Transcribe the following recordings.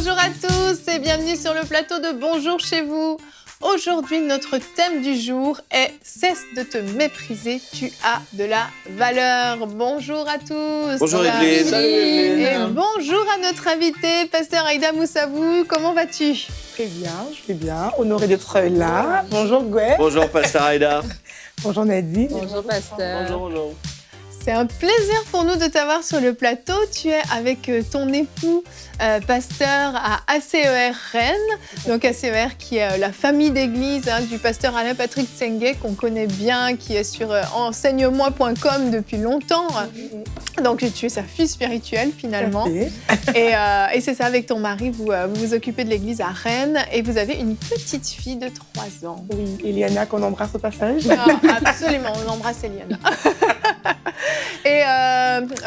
Bonjour à tous et bienvenue sur le plateau de Bonjour chez vous. Aujourd'hui, notre thème du jour est « Cesse de te mépriser, tu as de la valeur ». Bonjour à tous. Bonjour Evelyne. Salut Evelyne. Et bonjour à notre invité, Pasteur Aïda Moussabou. Comment vas-tu? Très bien, je vais bien. Honorée d'être là. Bonjour Gouet. Bonjour Pasteur Aïda. Bonjour Nadine. Bonjour Pasteur. Bonjour. C'est un plaisir pour nous de t'avoir sur le plateau. Tu es avec ton époux, pasteur à ACER Rennes. Donc ACER qui est la famille d'église du pasteur Alain-Patrick Tsengue qu'on connaît bien, qui est sur enseigne-moi.com depuis longtemps. Donc tu es sa fille spirituelle finalement. Et c'est ça, avec ton mari, vous vous occupez de l'église à Rennes et vous avez une petite fille de 3 ans. Oui, Eliana qu'on embrasse au passage. Ah, absolument, on embrasse Eliana. Et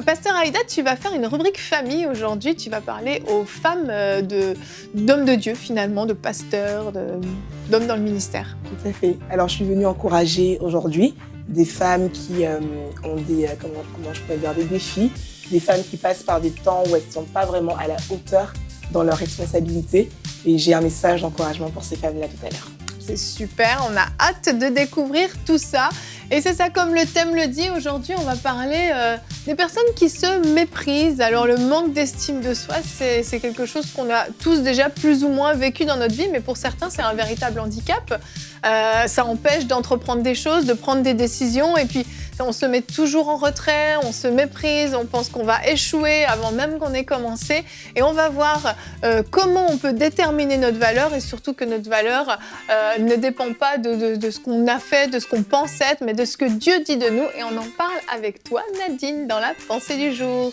Pasteur Aïda, tu vas faire une rubrique famille aujourd'hui. Tu vas parler aux femmes d'hommes de Dieu finalement, de pasteurs, d'hommes dans le ministère. Tout à fait. Alors je suis venue encourager aujourd'hui des femmes qui ont des, comment je pourrais dire, des défis, des femmes qui passent par des temps où elles ne sont pas vraiment à la hauteur dans leurs responsabilités. Et j'ai un message d'encouragement pour ces femmes-là tout à l'heure. C'est super, on a hâte de découvrir tout ça. Et c'est ça, comme le thème le dit, aujourd'hui on va parler des personnes qui se méprisent. Alors le manque d'estime de soi, c'est quelque chose qu'on a tous déjà plus ou moins vécu dans notre vie, mais pour certains c'est un véritable handicap. Ça empêche d'entreprendre des choses, de prendre des décisions, et puis on se met toujours en retrait, on se méprise, on pense qu'on va échouer avant même qu'on ait commencé. Et on va voir comment on peut déterminer notre valeur, et surtout que notre valeur ne dépend pas de ce qu'on a fait, de ce qu'on pense être, mais de ce que Dieu dit de nous. Et on en parle avec toi, Nadine, dans la pensée du jour.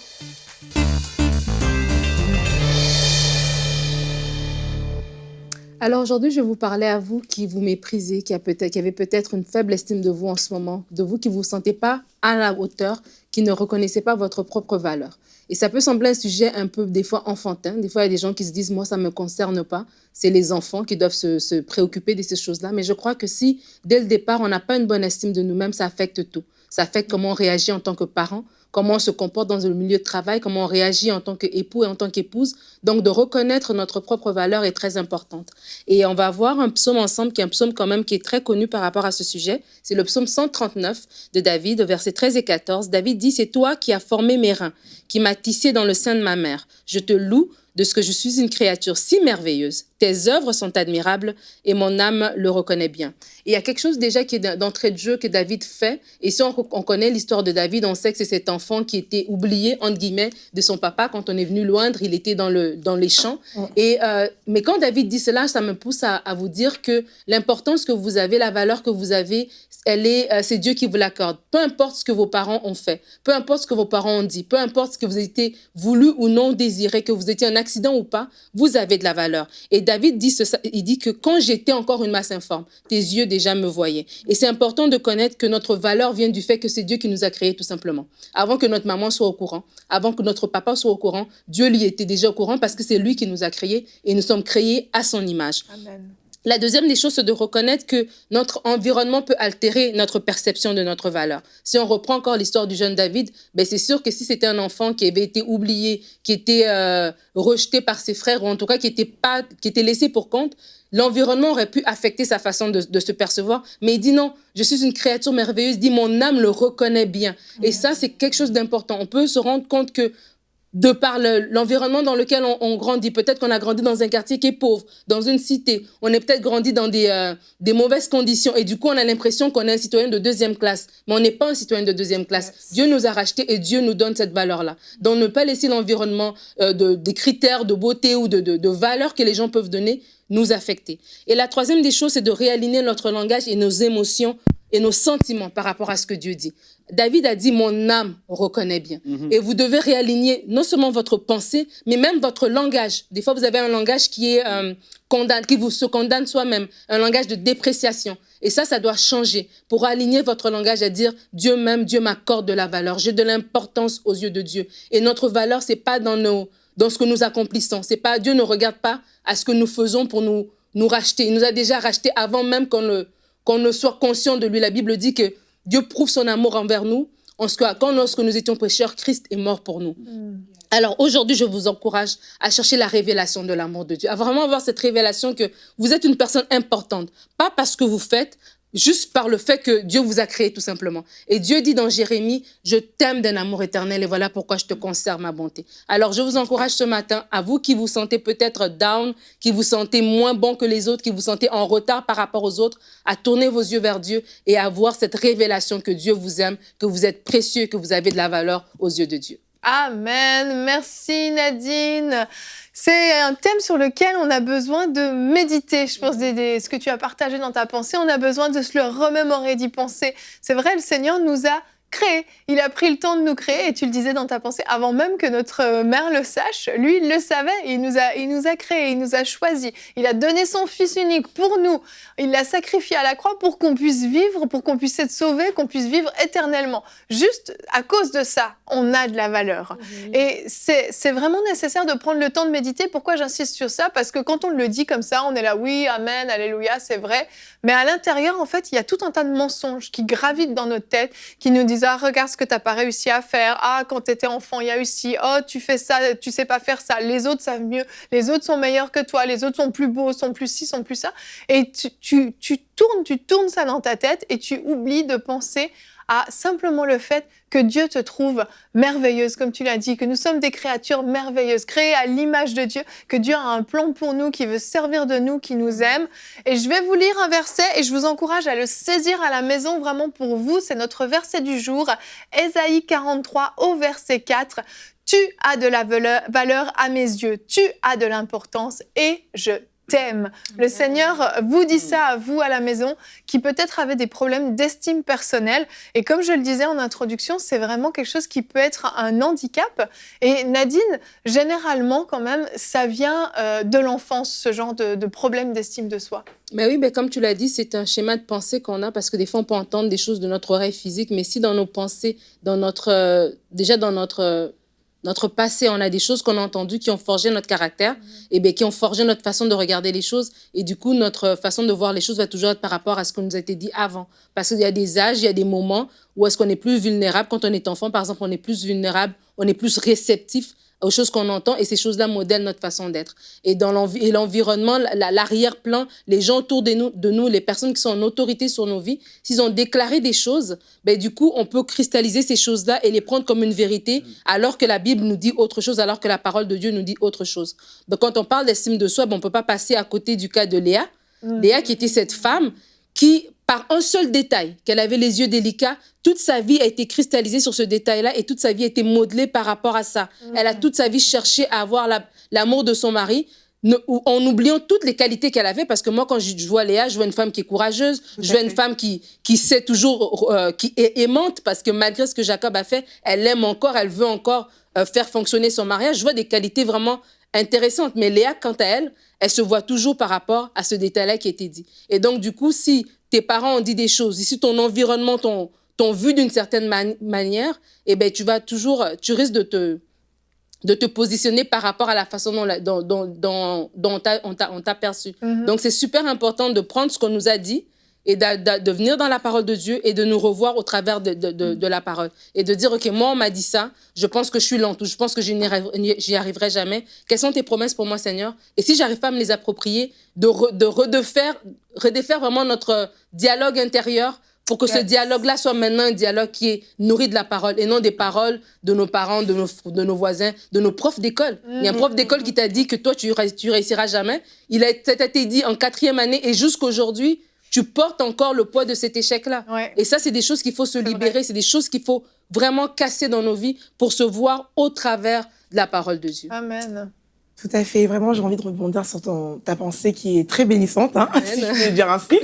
Alors aujourd'hui, je vais vous parler à vous qui vous méprisez, qui avez peut-être une faible estime de vous en ce moment, de vous qui ne vous sentez pas à la hauteur, qui ne reconnaissez pas votre propre valeur. Et ça peut sembler un sujet un peu, des fois, enfantin. Des fois, il y a des gens qui se disent « moi, ça ne me concerne pas ». C'est les enfants qui doivent se préoccuper de ces choses-là. Mais je crois que si, dès le départ, on n'a pas une bonne estime de nous-mêmes, ça affecte tout. Ça affecte comment on réagit en tant que parent, comment on se comporte dans le milieu de travail, comment on réagit en tant qu'époux et en tant qu'épouse. Donc, de reconnaître notre propre valeur est très importante. Et on va voir un psaume ensemble, qui est un psaume quand même qui est très connu par rapport à ce sujet. C'est le psaume 139 de David, versets 13 et 14. David dit « C'est toi qui as formé mes reins, qui m'as tissé dans le sein de ma mère. Je te loue de ce que je suis une créature si merveilleuse. Tes œuvres sont admirables et mon âme le reconnaît bien. » Et il y a quelque chose déjà qui est d'entrée de jeu que David fait. Et si on connaît l'histoire de David, on sait que c'est cet enfant qui était oublié, entre guillemets, de son papa. Quand on est venu loindre, il était dans les champs. Mais quand David dit cela, ça me pousse à vous dire que l'importance que vous avez, la valeur que vous avez, c'est Dieu qui vous l'accorde. Peu importe ce que vos parents ont fait, peu importe ce que vos parents ont dit, peu importe ce que vous avez été voulu ou non désiré, que vous étiez un accident ou pas, vous avez de la valeur. Et David dit il dit que quand j'étais encore une masse informe, tes yeux déjà me voyaient. Et c'est important de connaître que notre valeur vient du fait que c'est Dieu qui nous a créés tout simplement. Avant que notre maman soit au courant, avant que notre papa soit au courant, Dieu lui était déjà au courant parce que c'est lui qui nous a créés et nous sommes créés à son image. Amen. La deuxième des choses, c'est de reconnaître que notre environnement peut altérer notre perception de notre valeur. Si on reprend encore l'histoire du jeune David, c'est sûr que si c'était un enfant qui avait été oublié, qui était rejeté par ses frères, ou en tout cas qui était laissé pour compte, l'environnement aurait pu affecter sa façon de se percevoir. Mais il dit non, je suis une créature merveilleuse, il dit mon âme le reconnaît bien. Et ça, c'est quelque chose d'important. On peut se rendre compte que de par l'environnement dans lequel on grandit. Peut-être qu'on a grandi dans un quartier qui est pauvre, dans une cité. On est peut-être grandi dans des mauvaises conditions. Et du coup, on a l'impression qu'on est un citoyen de deuxième classe. Mais on n'est pas un citoyen de deuxième classe. Yes. Dieu nous a rachetés et Dieu nous donne cette valeur-là. Donc, ne pas laisser l'environnement, des critères de beauté ou de valeurs que les gens peuvent donner, nous affecter. Et la troisième des choses, c'est de réaligner notre langage et nos émotions et nos sentiments par rapport à ce que Dieu dit. David a dit « mon âme reconnaît bien ». Et vous devez réaligner non seulement votre pensée, mais même votre langage. Des fois, vous avez un langage qui vous se condamne soi-même, un langage de dépréciation. Et ça doit changer pour aligner votre langage à dire « Dieu m'aime, Dieu m'accorde de la valeur, j'ai de l'importance aux yeux de Dieu ». Et notre valeur, c'est pas dans ce que nous accomplissons. C'est pas, Dieu ne regarde pas à ce que nous faisons pour nous racheter. Il nous a déjà rachetés avant même qu'on ne soit conscient de lui. La Bible dit que Dieu prouve son amour envers nous lorsque nous étions pécheurs, Christ est mort pour nous. Alors aujourd'hui, je vous encourage à chercher la révélation de l'amour de Dieu, à vraiment avoir cette révélation que vous êtes une personne importante, pas parce que vous faites, juste par le fait que Dieu vous a créé tout simplement. Et Dieu dit dans Jérémie, je t'aime d'un amour éternel et voilà pourquoi je te conserve ma bonté. Alors je vous encourage ce matin, à vous qui vous sentez peut-être down, qui vous sentez moins bon que les autres, qui vous sentez en retard par rapport aux autres, à tourner vos yeux vers Dieu et à avoir cette révélation que Dieu vous aime, que vous êtes précieux, que vous avez de la valeur aux yeux de Dieu. Amen. Merci Nadine. C'est un thème sur lequel on a besoin de méditer. Je pense ce que tu as partagé dans ta pensée, on a besoin de se le remémorer, d'y penser. C'est vrai, le Seigneur nous a créés. Il a pris le temps de nous créer, et tu le disais dans ta pensée, avant même que notre mère le sache, lui, il le savait. Il nous a créés, il nous a choisis. Il a donné son Fils unique pour nous. Il l'a sacrifié à la croix pour qu'on puisse vivre, pour qu'on puisse être sauvé, qu'on puisse vivre éternellement. Juste à cause de ça, on a de la valeur. Et c'est vraiment nécessaire de prendre le temps de méditer. Pourquoi j'insiste sur ça? Parce que quand on le dit comme ça, on est là, oui, amen, alléluia, c'est vrai. Mais à l'intérieur, en fait, il y a tout un tas de mensonges qui gravitent dans notre tête, qui nous disent, ah, regarde ce que tu n'as pas réussi à faire. Ah, quand tu étais enfant, il y a eu ci. Oh, tu fais ça, tu sais pas faire ça. Les autres savent mieux. Les autres sont meilleurs que toi. Les autres sont plus beaux, sont plus ci, sont plus ça. Et tu tournes ça dans ta tête et tu oublies de penser à simplement le fait que Dieu te trouve merveilleuse, comme tu l'as dit, que nous sommes des créatures merveilleuses, créées à l'image de Dieu, que Dieu a un plan pour nous, qui veut servir de nous, qui nous aime. Et je vais vous lire un verset et je vous encourage à le saisir à la maison vraiment pour vous. C'est notre verset du jour, Ésaïe 43 au verset 4. Tu as de la valeur à mes yeux, tu as de l'importance et je t'aime. Le Seigneur vous dit ça à vous à la maison, qui peut-être avez des problèmes d'estime personnelle. Et comme je le disais en introduction, c'est vraiment quelque chose qui peut être un handicap. Et Nadine, généralement quand même, ça vient de l'enfance, ce genre de problème d'estime de soi. Mais oui, mais comme tu l'as dit, c'est un schéma de pensée qu'on a parce que des fois, on peut entendre des choses de notre oreille physique, mais si dans nos pensées, déjà dans notre passé, on a des choses qu'on a entendues qui ont forgé notre caractère, et bien qui ont forgé notre façon de regarder les choses. Et du coup, notre façon de voir les choses va toujours être par rapport à ce qu'on nous a été dit avant. Parce qu'il y a des âges, il y a des moments où est-ce qu'on est plus vulnérable. Quand on est enfant, par exemple, on est plus vulnérable, on est plus réceptif aux choses qu'on entend, et ces choses-là modèlent notre façon d'être. Et dans l'environnement, l'arrière-plan, les gens autour de nous, les personnes qui sont en autorité sur nos vies, s'ils ont déclaré des choses, ben, du coup, on peut cristalliser ces choses-là et les prendre comme une vérité, alors que la Bible nous dit autre chose, alors que la parole de Dieu nous dit autre chose. Donc, quand on parle d'estime de soi, ben, on ne peut pas passer à côté du cas de Léa. Léa, qui était cette femme qui, par un seul détail, qu'elle avait les yeux délicats, toute sa vie a été cristallisée sur ce détail-là et toute sa vie a été modelée par rapport à ça. Elle a toute sa vie cherché à avoir l'amour de son mari, en oubliant toutes les qualités qu'elle avait, parce que moi, quand je vois Léa, je vois une femme qui est courageuse, je vois une femme qui sait toujours, qui est aimante, parce que malgré ce que Jacob a fait, elle l'aime encore, elle veut encore faire fonctionner son mariage. Je vois des qualités vraiment intéressantes. Mais Léa, quant à elle, elle se voit toujours par rapport à ce détail-là qui a été dit. Et donc, du coup, si tes parents ont dit des choses, si ton environnement t'ont vu d'une certaine manière, eh ben, tu risques de te positionner par rapport à la façon dont on t'a perçu. Donc, c'est super important de prendre ce qu'on nous a dit et de venir dans la parole de Dieu et de nous revoir au travers de la parole. Et de dire, OK, moi, on m'a dit ça, je pense que je suis lente ou je pense que j'y arriverai jamais. Quelles sont tes promesses pour moi, Seigneur? Et si j'arrive pas à me les approprier, de redéfaire vraiment notre dialogue intérieur pour que ce dialogue-là soit maintenant un dialogue qui est nourri de la parole et non des paroles de nos parents, de nos voisins, de nos profs d'école. Il y a un prof d'école qui t'a dit que toi, tu réussiras jamais. Ça t'a été dit en 4e année et jusqu'aujourd'hui, tu portes encore le poids de cet échec-là. Ouais. Et ça, c'est des choses qu'il faut se libérer. C'est des choses qu'il faut vraiment casser dans nos vies pour se voir au travers de la parole de Dieu. Amen. Tout à fait. Vraiment, j'ai envie de rebondir sur ta pensée qui est très bénissante, si je peux dire ainsi.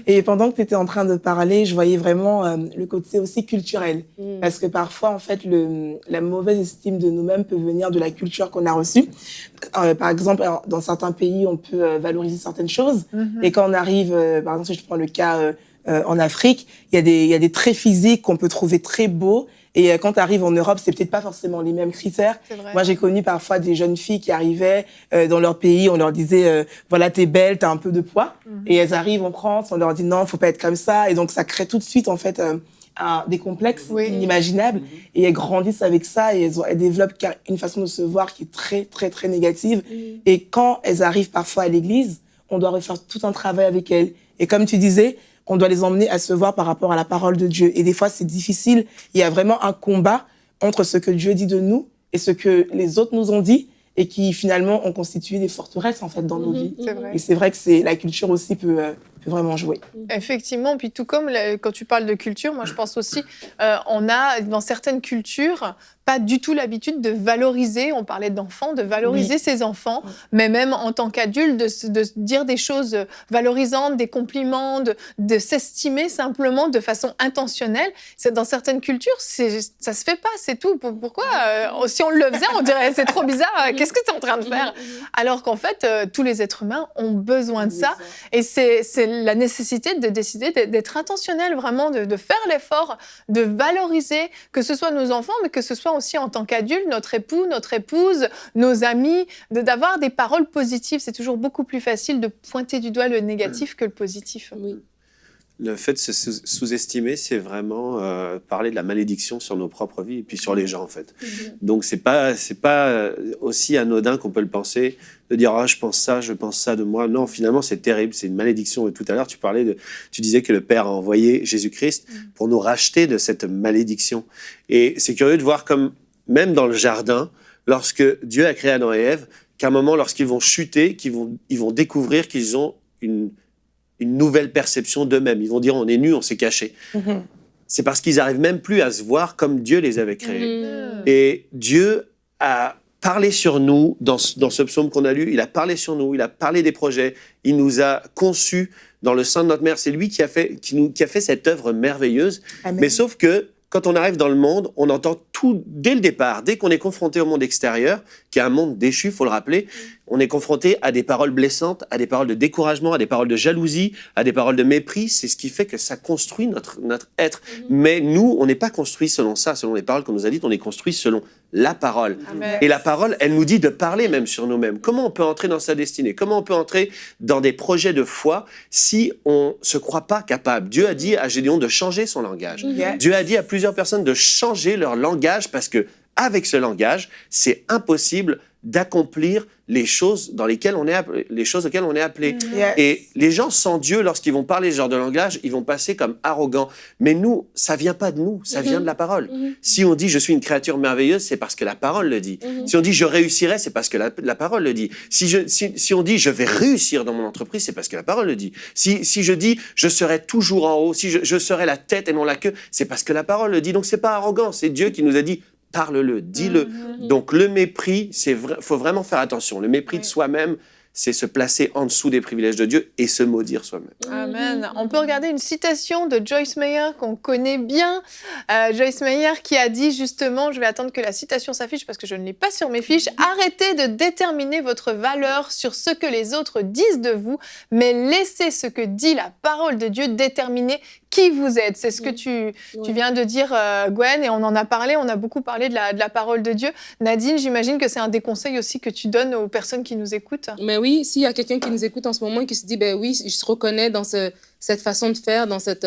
Et pendant que tu étais en train de parler, je voyais vraiment le côté aussi culturel. Parce que parfois, en fait, la mauvaise estime de nous-mêmes peut venir de la culture qu'on a reçue. Par exemple, dans certains pays, on peut valoriser certaines choses. Et quand on arrive, par exemple, si je prends le cas en Afrique, il y a des traits physiques qu'on peut trouver très beaux. Et quand tu arrives en Europe, c'est peut-être pas forcément les mêmes critères. Moi, j'ai connu parfois des jeunes filles qui arrivaient dans leur pays, on leur disait voilà, t'es belle, t'as un peu de poids. Et elles arrivent en France, on leur dit non, faut pas être comme ça. Et donc ça crée tout de suite en fait des complexes inimaginables et elles grandissent avec ça et elles développent une façon de se voir qui est très, très, très négative. Et quand elles arrivent parfois à l'église, on doit refaire tout un travail avec elles. Et comme tu disais, on doit les emmener à se voir par rapport à la parole de Dieu. Et des fois, c'est difficile. Il y a vraiment un combat entre ce que Dieu dit de nous et ce que les autres nous ont dit et qui, finalement, ont constitué des forteresses, en fait, dans nos vies. C'est vrai. Et c'est vrai que la culture aussi peut vraiment jouer. Effectivement, puis tout comme quand tu parles de culture, moi je pense aussi, on a dans certaines cultures pas du tout l'habitude de valoriser, on parlait d'enfants, de valoriser ses enfants, mais même en tant qu'adulte, de dire des choses valorisantes, des compliments, de s'estimer simplement de façon intentionnelle. Dans certaines cultures, ça se fait pas, c'est tout. Pourquoi si on le faisait, on dirait c'est trop bizarre, qu'est-ce que tu es en train de faire? Alors qu'en fait, tous les êtres humains ont besoin de ça, et c'est la nécessité de décider d'être intentionnel, vraiment de faire l'effort, de valoriser, que ce soit nos enfants, mais que ce soit aussi en tant qu'adulte, notre époux, notre épouse, nos amis, d'avoir des paroles positives. C'est toujours beaucoup plus facile de pointer du doigt le négatif que le positif. Oui. Le fait de se sous-estimer, c'est vraiment parler de la malédiction sur nos propres vies et puis sur les gens, en fait. Donc, c'est pas aussi anodin qu'on peut le penser, de dire « Ah, je pense ça de moi ». Non, finalement, c'est terrible, c'est une malédiction. Et tout à l'heure, tu disais que le Père a envoyé Jésus-Christ pour nous racheter de cette malédiction. Et c'est curieux de voir comme, même dans le jardin, lorsque Dieu a créé Adam et Ève, qu'à un moment, lorsqu'ils vont chuter, ils vont découvrir qu'ils ont une nouvelle perception d'eux-mêmes. Ils vont dire, on est nus, on s'est cachés. C'est parce qu'ils n'arrivent même plus à se voir comme Dieu les avait créés. Et Dieu a parlé sur nous, dans ce psaume qu'on a lu, il a parlé sur nous, il a parlé des projets, il nous a conçus dans le sein de notre mère. C'est lui qui a fait cette œuvre merveilleuse. Amen. Mais sauf que, quand on arrive dans le monde, on entend tout dès le départ, dès qu'on est confronté au monde extérieur, qui est un monde déchu, il faut le rappeler, on est confronté à des paroles blessantes, à des paroles de découragement, à des paroles de jalousie, à des paroles de mépris. C'est ce qui fait que ça construit notre être. Mais nous, on n'est pas construit selon ça, selon les paroles qu'on nous a dites, on est construit selon la parole. Amen. Et la parole, elle nous dit de parler même sur nous-mêmes. Comment on peut entrer dans sa destinée? Comment on peut entrer dans des projets de foi si on ne se croit pas capable? Dieu a dit à Gédéon de changer son langage. Dieu a dit à plusieurs personnes de changer leur langage parce que avec ce langage, c'est impossible d'accomplir les choses dans lesquelles on est appelé, les choses auxquelles on est appelé. Et les gens sans Dieu, lorsqu'ils vont parler ce genre de langage, ils vont passer comme arrogants. Mais nous, ça vient pas de nous, ça vient de la parole. Si on dit je suis une créature merveilleuse, c'est parce que la parole le dit. Si on dit je réussirai, c'est parce que la parole le dit. Si on dit je vais réussir dans mon entreprise, c'est parce que la parole le dit. Si je dis je serai toujours en haut, si je serai la tête et non la queue, c'est parce que la parole le dit. Donc c'est pas arrogant, c'est Dieu qui nous a dit parle-le, dis-le. Donc le mépris, faut vraiment faire attention. Le mépris de soi-même, c'est se placer en dessous des privilèges de Dieu et se maudire soi-même. Amen. On peut regarder une citation de Joyce Meyer qu'on connaît bien. Joyce Meyer qui a dit justement, je vais attendre que la citation s'affiche parce que je ne l'ai pas sur mes fiches, « Arrêtez de déterminer votre valeur sur ce que les autres disent de vous, mais laissez ce que dit la parole de Dieu déterminer qui vous êtes ». C'est ce que tu viens de dire, Gwen, et on en a parlé, on a beaucoup parlé de la parole de Dieu. Nadine, j'imagine que c'est un des conseils aussi que tu donnes aux personnes qui nous écoutent. Mais oui, s'il y a quelqu'un qui nous écoute en ce moment et qui se dit, ben oui, je se reconnais dans cette façon de faire, dans cette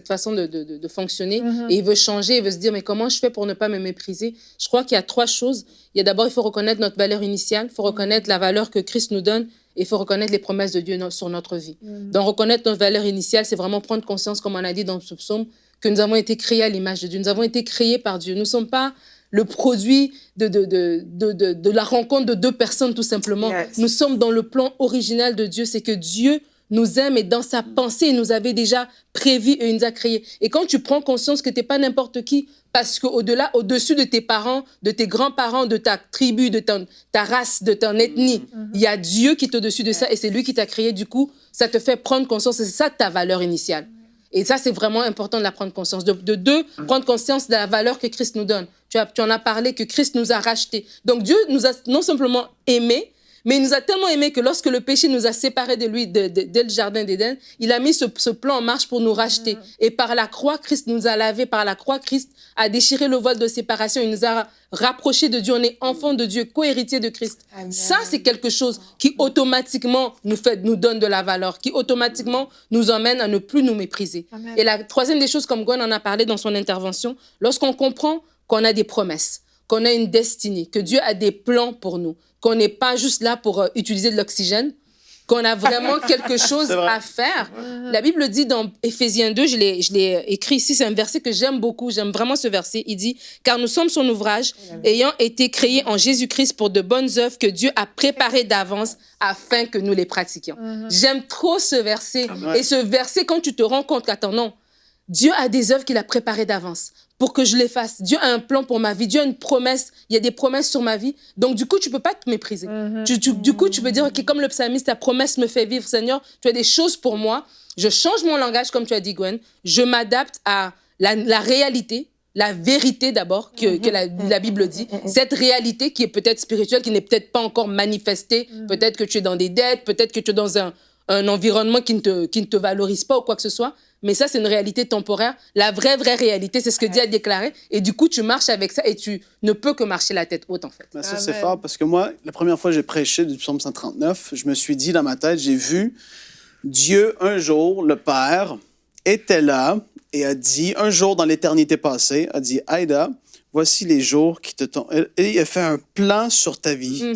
façon de fonctionner, et il veut changer, il veut se dire, mais comment je fais pour ne pas me mépriser? Je crois qu'il y a 3 choses. Il y a d'abord, il faut reconnaître notre valeur initiale, il faut reconnaître la valeur que Christ nous donne, et il faut reconnaître les promesses de Dieu sur notre vie. Donc, reconnaître notre valeur initiale, c'est vraiment prendre conscience, comme on a dit dans ce psaume, que nous avons été créés à l'image de Dieu. Nous avons été créés par Dieu. Nous ne sommes pas le produit de la rencontre de 2 personnes, tout simplement. Yes. Nous sommes dans le plan original de Dieu. C'est que Dieu nous aime et dans sa pensée, il nous avait déjà prévu et il nous a créés. Et quand tu prends conscience que tu n'es pas n'importe qui, parce au-dessus de tes parents, de tes grands-parents, de ta tribu, de ta race, de ton ethnie, il y a Dieu qui est au-dessus de ça et c'est lui qui t'a créé. Du coup, ça te fait prendre conscience. C'est ça ta valeur initiale. Et ça, c'est vraiment important de la prendre conscience. De 2, prendre conscience de la valeur que Christ nous donne. Tu en as parlé, que Christ nous a rachetés. Donc Dieu nous a non simplement aimés, Mais il nous a tellement aimés que lorsque le péché nous a séparés de lui, dès le jardin d'Éden, il a mis ce plan en marche pour nous racheter. Et par la croix, Christ nous a lavés. Par la croix, Christ a déchiré le voile de séparation. Il nous a rapprochés de Dieu. On est enfants de Dieu, co-héritiers de Christ. Amen. Ça, c'est quelque chose qui automatiquement nous donne de la valeur, qui automatiquement nous emmène à ne plus nous mépriser. Amen. Et la troisième des choses, comme Gwen en a parlé dans son intervention, lorsqu'on comprend qu'on a des promesses, qu'on a une destinée, que Dieu a des plans pour nous, qu'on n'est pas juste là pour utiliser de l'oxygène, qu'on a vraiment quelque chose à faire. La Bible dit dans Éphésiens 2, je l'ai écrit ici, c'est un verset que j'aime beaucoup, j'aime vraiment ce verset. Il dit « Car nous sommes son ouvrage, ayant été créés en Jésus-Christ pour de bonnes œuvres que Dieu a préparées d'avance afin que nous les pratiquions. » J'aime trop ce verset. Et ce verset, quand tu te rends compte qu'attends, non, Dieu a des œuvres qu'il a préparées d'avance pour que je les fasse. Dieu a un plan pour ma vie. Dieu a une promesse. Il y a des promesses sur ma vie. Donc, du coup, tu ne peux pas te mépriser. Du coup, tu peux dire, OK, comme le psalmiste, ta promesse me fait vivre, Seigneur. Tu as des choses pour moi. Je change mon langage, comme tu as dit, Gwen. Je m'adapte à la réalité, la vérité d'abord, que la Bible dit. Cette réalité qui est peut-être spirituelle, qui n'est peut-être pas encore manifestée. Peut-être que tu es dans des dettes. Peut-être que tu es dans un environnement qui ne te valorise pas ou quoi que ce soit. Mais ça, c'est une réalité temporaire. La vraie réalité, c'est ce que Dieu a déclaré. Et du coup, tu marches avec ça et tu ne peux que marcher la tête haute, en fait. Ben ça, c'est fort parce que moi, la première fois que j'ai prêché du psaume 139, je me suis dit dans ma tête, j'ai vu Dieu, un jour, le Père, était là et a dit, un jour dans l'éternité passée, a dit, Aïda, voici les jours qui te tombent. Et il a fait un plan sur ta vie.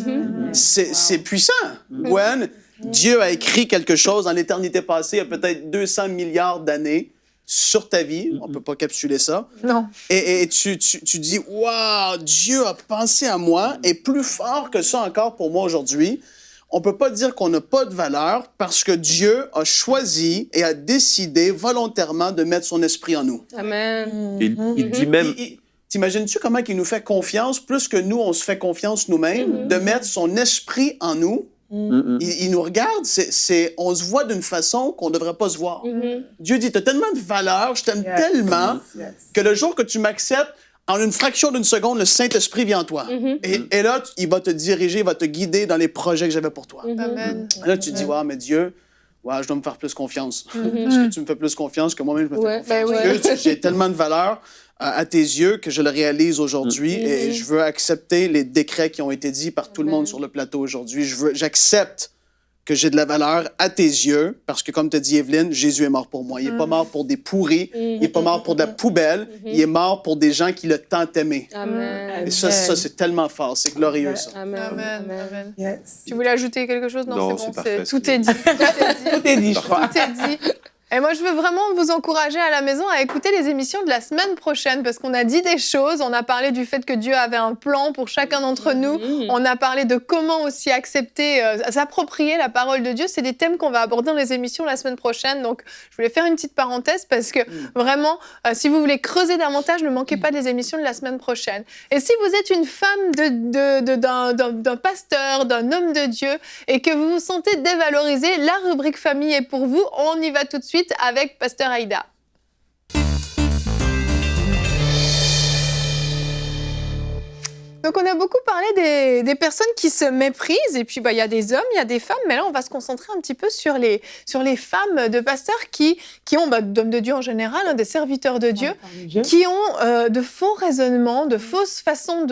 C'est puissant. Gwen, Dieu a écrit quelque chose dans l'éternité passée, il y a peut-être 200 milliards d'années sur ta vie. On ne peut pas capsuler ça. Non. Et tu dis, waouh, Dieu a pensé à moi. Et plus fort que ça encore pour moi aujourd'hui, on ne peut pas dire qu'on n'a pas de valeur parce que Dieu a choisi et a décidé volontairement de mettre son esprit en nous. Amen. Il dit même... T'imagines-tu comment il nous fait confiance, plus que nous, on se fait confiance nous-mêmes, de mettre son esprit en nous? Il nous regarde, on se voit d'une façon qu'on ne devrait pas se voir. Dieu dit, tu as tellement de valeur, je t'aime tellement, que le jour que tu m'acceptes, en une fraction d'une seconde, le Saint-Esprit vient en toi. Et là, il va te diriger, il va te guider dans les projets que j'avais pour toi. Amen. Et là, tu te dis, ouais, mais Dieu, je dois me faire plus confiance. Parce que tu me fais plus confiance que moi-même, je me fais confiance. Dieu, j'ai tellement de valeur à tes yeux que je le réalise aujourd'hui et je veux accepter les décrets qui ont été dits par tout le monde sur le plateau aujourd'hui. J'accepte que j'ai de la valeur à tes yeux parce que, comme te dit Evelyne, Jésus est mort pour moi. Il n'est pas mort pour des pourris, il n'est pas mort pour de la poubelle, il est mort pour des gens qui le tentent aimer. Amen. Et ça, c'est tellement fort, c'est glorieux ça. Amen. Amen. Yes. Tu voulais ajouter quelque chose? Non, c'est bon, c'est parfait. tout est dit. Tout est dit, je crois. Tout est dit. Et moi, je veux vraiment vous encourager à la maison à écouter les émissions de la semaine prochaine parce qu'on a dit des choses. On a parlé du fait que Dieu avait un plan pour chacun d'entre nous. On a parlé de comment aussi accepter, s'approprier la parole de Dieu. C'est des thèmes qu'on va aborder dans les émissions la semaine prochaine. Donc, je voulais faire une petite parenthèse parce que vraiment, si vous voulez creuser davantage, ne manquez pas des émissions de la semaine prochaine. Et si vous êtes une femme d'un pasteur, d'un homme de Dieu et que vous vous sentez dévalorisé, la rubrique famille est pour vous. On y va tout de suite avec Pasteur Aïda. Donc, on a beaucoup parlé des personnes qui se méprisent. Et puis, il y a des hommes, il y a des femmes. Mais là, on va se concentrer un petit peu sur les femmes de pasteurs qui ont, d'hommes de Dieu en général, des serviteurs de Dieu, qui ont de faux raisonnements, de fausses façons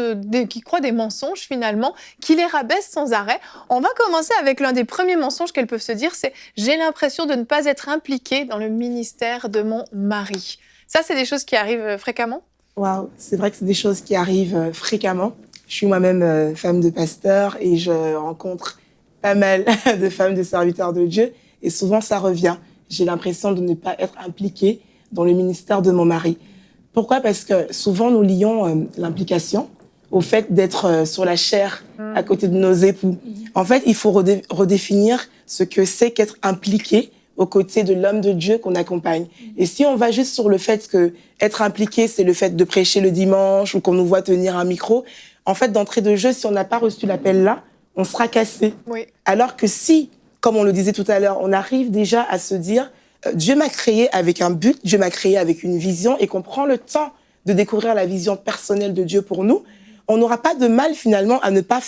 qui croient des mensonges, finalement, qui les rabaissent sans arrêt. On va commencer avec l'un des premiers mensonges qu'elles peuvent se dire, c'est « J'ai l'impression de ne pas être impliquée dans le ministère de mon mari ». Ça, c'est des choses qui arrivent fréquemment? Waouh, c'est vrai que c'est des choses qui arrivent fréquemment. Je suis moi-même femme de pasteur et je rencontre pas mal de femmes de serviteurs de Dieu. Et souvent, ça revient. J'ai l'impression de ne pas être impliquée dans le ministère de mon mari. Pourquoi? Parce que souvent, nous lions l'implication au fait d'être sur la chair à côté de nos époux. En fait, il faut redéfinir ce que c'est qu'être impliqué aux côtés de l'homme de Dieu qu'on accompagne. Et si on va juste sur le fait que être impliqué, c'est le fait de prêcher le dimanche ou qu'on nous voit tenir un micro, en fait, d'entrée de jeu, si on n'a pas reçu l'appel là, on sera cassé. Oui. Alors que si, comme on le disait tout à l'heure, on arrive déjà à se dire Dieu m'a créé avec un but, Dieu m'a créé avec une vision et qu'on prend le temps de découvrir la vision personnelle de Dieu pour nous, on n'aura pas de mal finalement à ne pas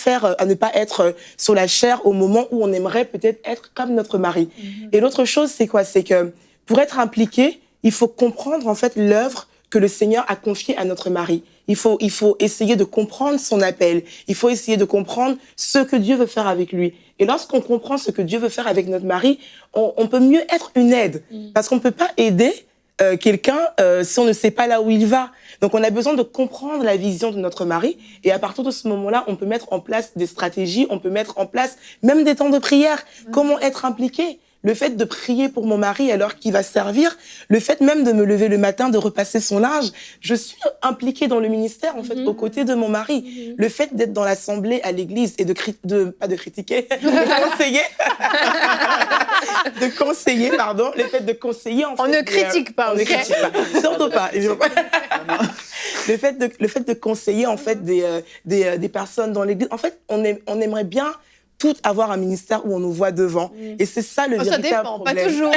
être sur la chair au moment où on aimerait peut-être être comme notre mari. Et l'autre chose, c'est quoi? C'est que pour être impliqué, il faut comprendre en fait l'œuvre que le Seigneur a confiée à notre mari. Il faut essayer de comprendre son appel. Il faut essayer de comprendre ce que Dieu veut faire avec lui. Et lorsqu'on comprend ce que Dieu veut faire avec notre mari, on peut mieux être une aide. Parce qu'on ne peut pas aider quelqu'un si on ne sait pas là où il va. Donc on a besoin de comprendre la vision de notre mari. Et à partir de ce moment-là, on peut mettre en place des stratégies, on peut mettre en place même des temps de prière. Comment être impliqué? Le fait de prier pour mon mari alors qu'il va servir, le fait même de me lever le matin, de repasser son linge, je suis impliquée dans le ministère, en fait, aux côtés de mon mari. Le fait d'être dans l'assemblée à l'église et pas de critiquer, de conseiller, pardon, le fait de conseiller, en fait. On ne critique pas, on ne critique pas. Surtout pas. Le fait de conseiller, en fait, des personnes dans l'église. En fait, on aimerait bien toutes avoir un ministère où on nous voit devant. Et c'est ça le véritable problème. Pas toujours.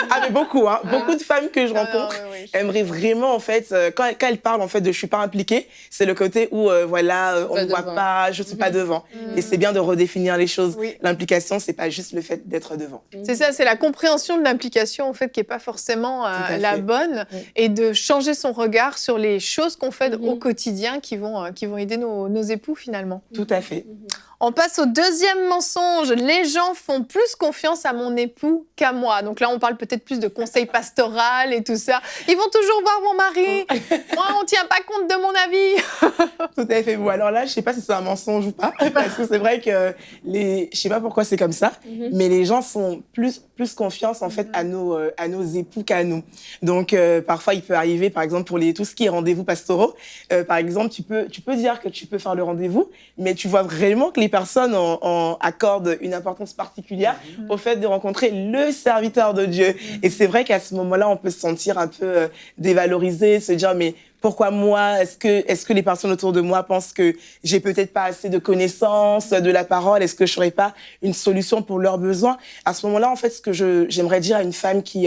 Ah, mais beaucoup, hein. Beaucoup de femmes que je rencontre aimeraient vraiment, en fait, quand elles parlent, en fait, de « je suis pas impliquée », c'est le côté où, on ne voit pas, je suis pas devant. Et c'est bien de redéfinir les choses. L'implication, c'est pas juste le fait d'être devant. C'est ça, c'est la compréhension de l'implication, en fait, qui est pas forcément la bonne, et de changer son regard sur les choses qu'on fait au quotidien qui vont aider nos époux, finalement. Tout à fait. On passe au deuxième mensonge. Les gens font plus confiance à mon époux qu'à moi. Donc là, on parle peut-être plus de conseil pastoral et tout ça. Ils vont toujours voir mon mari. Moi, on ne tient pas compte de mon avis. Tout à fait. Bon, alors là, je ne sais pas si c'est un mensonge ou pas. Parce que c'est vrai que je ne sais pas pourquoi c'est comme ça. Mais les gens font plus confiance, en fait, à nos époux qu'à nous. Donc, parfois, il peut arriver, par exemple, pour tout ce qui est rendez-vous pastoraux. Par exemple, tu peux dire que tu peux faire le rendez-vous, mais tu vois vraiment que les personnes accordent une importance particulière au fait de rencontrer le serviteur de Dieu. Et c'est vrai qu'à ce moment-là, on peut se sentir un peu dévalorisé, se dire, mais pourquoi moi? Est-ce que les personnes autour de moi pensent que j'ai peut-être pas assez de connaissances de la parole? Est-ce que je n'aurais pas une solution pour leurs besoins? À ce moment-là, en fait, ce que j'aimerais dire à une femme qui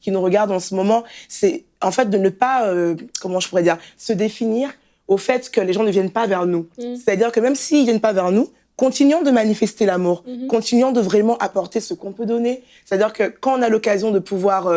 nous regarde en ce moment, c'est en fait de ne pas, comment je pourrais dire, se définir au fait que les gens ne viennent pas vers nous. C'est-à-dire que même s'ils ne viennent pas vers nous, continuons de manifester l'amour, continuons de vraiment apporter ce qu'on peut donner. C'est-à-dire que quand on a l'occasion de pouvoir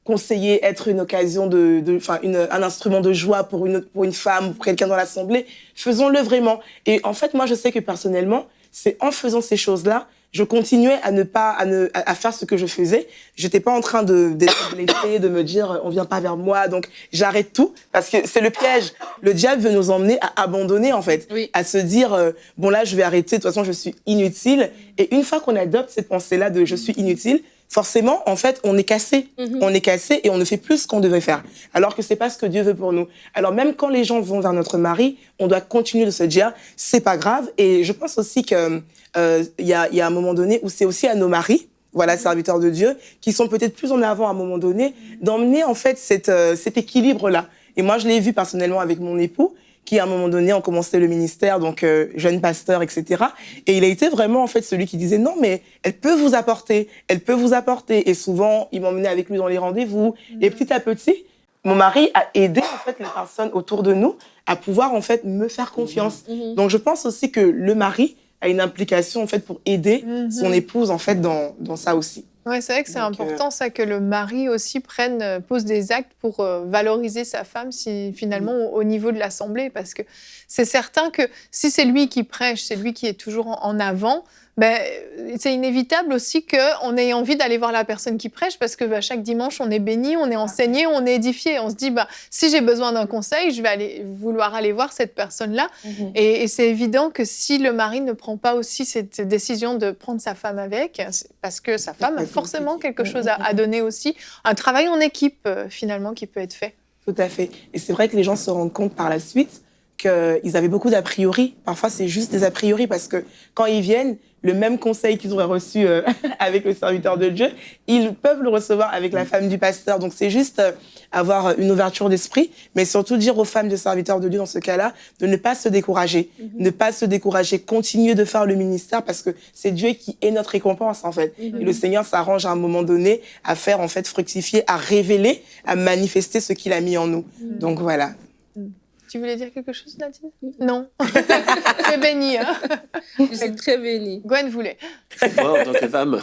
conseiller, être une occasion un instrument de joie pour une femme ou pour quelqu'un dans l'assemblée, faisons-le vraiment. Et en fait, moi, je sais que personnellement, c'est en faisant ces choses-là, je continuais à faire ce que je faisais. J'étais pas en train d'être blessée, de me dire on vient pas vers moi, donc j'arrête tout parce que c'est le piège. Le diable veut nous emmener à abandonner, en fait, à se dire bon là je vais arrêter, de toute façon je suis inutile. Et une fois qu'on adopte cette pensée-là de je suis inutile, forcément, en fait, on est cassé. On est cassé et on ne fait plus ce qu'on devait faire. Alors que c'est pas ce que Dieu veut pour nous. Alors même quand les gens vont vers notre mari, on doit continuer de se dire, c'est pas grave. Et je pense aussi que y a un moment donné où c'est aussi à nos maris, voilà, serviteurs de Dieu, qui sont peut-être plus en avant à un moment donné, d'emmener en fait cet équilibre-là. Et moi, je l'ai vu personnellement avec mon époux, qui à un moment donné, on commençait le ministère, donc jeune pasteur, etc. Et il a été vraiment en fait celui qui disait non, mais elle peut vous apporter. Et souvent, il m'emmenait avec lui dans les rendez-vous. Et petit à petit, mon mari a aidé en fait les personnes autour de nous à pouvoir en fait me faire confiance. Donc je pense aussi que le mari a une implication en fait pour aider son épouse en fait dans ça aussi. Ouais, c'est vrai que c'est important ça que le mari aussi pose des actes pour valoriser sa femme finalement au niveau de l'assemblée, parce que c'est certain que si c'est lui qui prêche, c'est lui qui est toujours en avant. C'est inévitable aussi qu'on ait envie d'aller voir la personne qui prêche, parce que chaque dimanche, on est béni, on est enseigné, on est édifié. On se dit, si j'ai besoin d'un conseil, je vais vouloir aller voir cette personne-là. Et c'est évident que si le mari ne prend pas aussi cette décision de prendre sa femme avec, parce que sa femme a forcément quelque chose à donner aussi, un travail en équipe, finalement, qui peut être fait. Tout à fait. Et c'est vrai que les gens se rendent compte par la suite qu'ils avaient beaucoup d'a priori. Parfois, c'est juste des a priori, parce que quand ils viennent, le même conseil qu'ils auraient reçu avec le serviteur de Dieu, ils peuvent le recevoir avec la femme du pasteur. Donc, c'est juste avoir une ouverture d'esprit, mais surtout dire aux femmes de serviteurs de Dieu, dans ce cas-là, de ne pas se décourager. Ne pas se décourager, continuer de faire le ministère, parce que c'est Dieu qui est notre récompense, en fait. Et le Seigneur s'arrange à un moment donné à faire, en fait, fructifier, à révéler, à manifester ce qu'il a mis en nous. Donc, voilà. Tu voulais dire quelque chose, Nadine? Non. Tu es bénie, hein? Je suis très bénie. Gwen voulait. Moi, en tant que femme.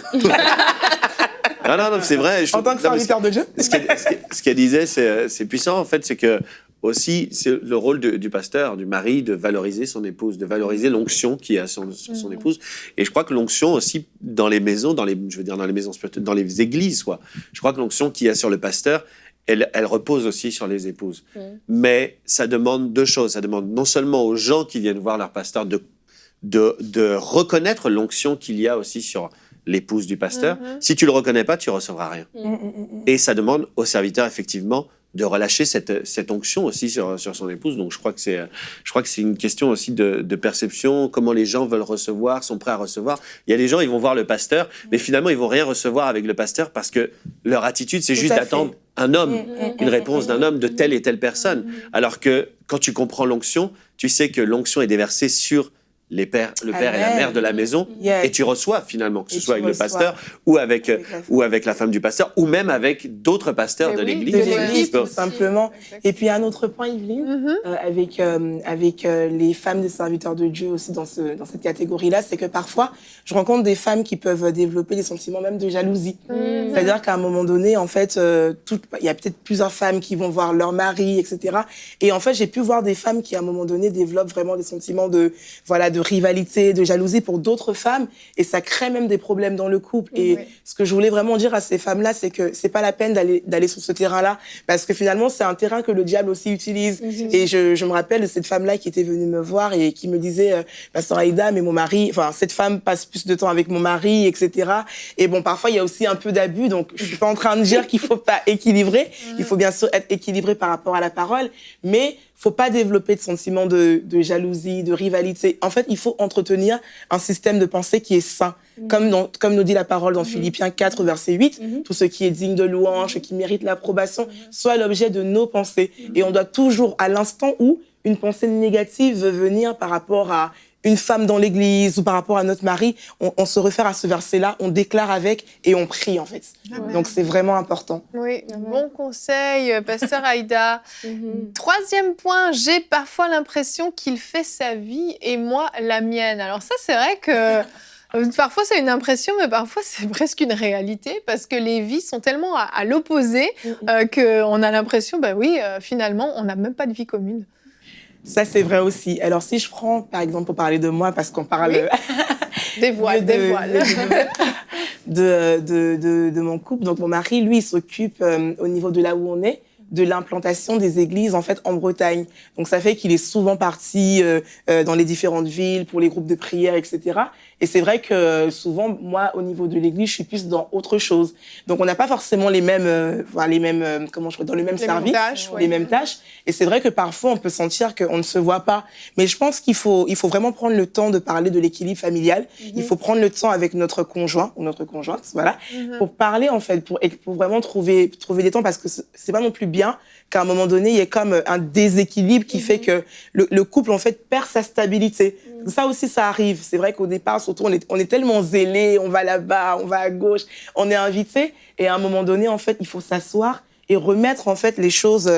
Non, c'est vrai. En tant que serviteur de Dieu. Ce qu'elle disait, c'est puissant, en fait, c'est que aussi, c'est le rôle du pasteur, du mari, de valoriser son épouse, de valoriser l'onction qu'il y a sur son épouse. Et je crois que l'onction aussi, dans les maisons, dans les maisons spirituelles, dans les églises, quoi. Je crois que l'onction qu'il y a sur le pasteur, elle repose aussi sur les épouses. Mais ça demande deux choses. Ça demande non seulement aux gens qui viennent voir leur pasteur de reconnaître l'onction qu'il y a aussi sur l'épouse du pasteur. Si tu le reconnais pas, tu recevras rien. Et ça demande au serviteur, effectivement, de relâcher cette onction aussi sur son épouse. Donc, je crois que c'est une question aussi de perception, comment les gens veulent recevoir, sont prêts à recevoir. Il y a des gens, ils vont voir le pasteur, mais finalement, ils vont rien recevoir avec le pasteur parce que leur attitude, c'est juste d'attendre un homme, une réponse d'un homme de telle et telle personne. Alors que quand tu comprends l'onction, tu sais que l'onction est déversée sur le père et la mère de la maison, et tu reçois finalement, que ce soit avec le pasteur ou avec la femme du pasteur, ou même avec d'autres pasteurs de l'Église. Tout simplement. Et puis un autre point, Yveline, avec les femmes des serviteurs de Dieu aussi dans cette catégorie-là, c'est que parfois, je rencontre des femmes qui peuvent développer des sentiments même de jalousie. C'est-à-dire qu'à un moment donné, en fait, il y a peut-être plusieurs femmes qui vont voir leur mari, etc. Et en fait, j'ai pu voir des femmes qui, à un moment donné, développent vraiment des sentiments de rivalité, de jalousie pour d'autres femmes, et ça crée même des problèmes dans le couple. Et ce que je voulais vraiment dire à ces femmes-là, c'est que c'est pas la peine d'aller sur ce terrain-là, parce que finalement, c'est un terrain que le diable aussi utilise. Et je me rappelle de cette femme-là qui était venue me voir et qui me disait, Pasteur Aïda, mais mon mari, enfin, cette femme passe plus de temps avec mon mari, etc. Et bon, parfois, il y a aussi un peu d'abus, donc je suis pas en train de dire qu'il faut pas équilibrer. Il faut bien sûr être équilibré par rapport à la parole, mais faut pas développer de sentiments de jalousie, de rivalité. En fait, il faut entretenir un système de pensée qui est sain. Comme nous dit la parole dans Philippiens 4, verset 8, tout ce qui est digne de louange, ce qui mérite l'approbation, soit l'objet de nos pensées. Et on doit toujours, à l'instant où une pensée négative veut venir par rapport à une femme dans l'église ou par rapport à notre mari, on se réfère à ce verset-là, on déclare avec et on prie, en fait. Donc, c'est vraiment important. Oui, bon conseil, Pasteur Aïda. Troisième point, j'ai parfois l'impression qu'il fait sa vie et moi la mienne. Alors ça, c'est vrai que parfois c'est une impression, mais parfois c'est presque une réalité parce que les vies sont tellement à l'opposé qu'on a l'impression, finalement, on n'a même pas de vie commune. Ça, c'est vrai aussi. Alors, si je prends, par exemple, pour parler de moi, parce qu'on parle... Dévoile. De mon couple. Donc, mon mari, lui, il s'occupe, au niveau de là où on est, de l'implantation des églises, en fait, en Bretagne. Donc, ça fait qu'il est souvent parti dans les différentes villes pour les groupes de prière, etc. Et c'est vrai que souvent, moi, au niveau de l'église, je suis plus dans autre chose. Donc, on n'a pas forcément les mêmes dans le même service, les mêmes tâches. Et c'est vrai que parfois, on peut sentir qu'on ne se voit pas. Mais je pense qu'il faut vraiment prendre le temps de parler de l'équilibre familial. Il faut prendre le temps avec notre conjoint ou notre conjointe, voilà, pour parler, en fait, pour vraiment trouver des temps, parce que c'est pas non plus bien qu'à un moment donné, il y ait comme un déséquilibre qui fait que le couple, en fait, perd sa stabilité. Ça aussi, ça arrive. C'est vrai qu'au départ, surtout, on est tellement zélés, on va là-bas, on va à gauche, on est invité. Et à un moment donné, en fait, il faut s'asseoir et remettre, en fait, les choses,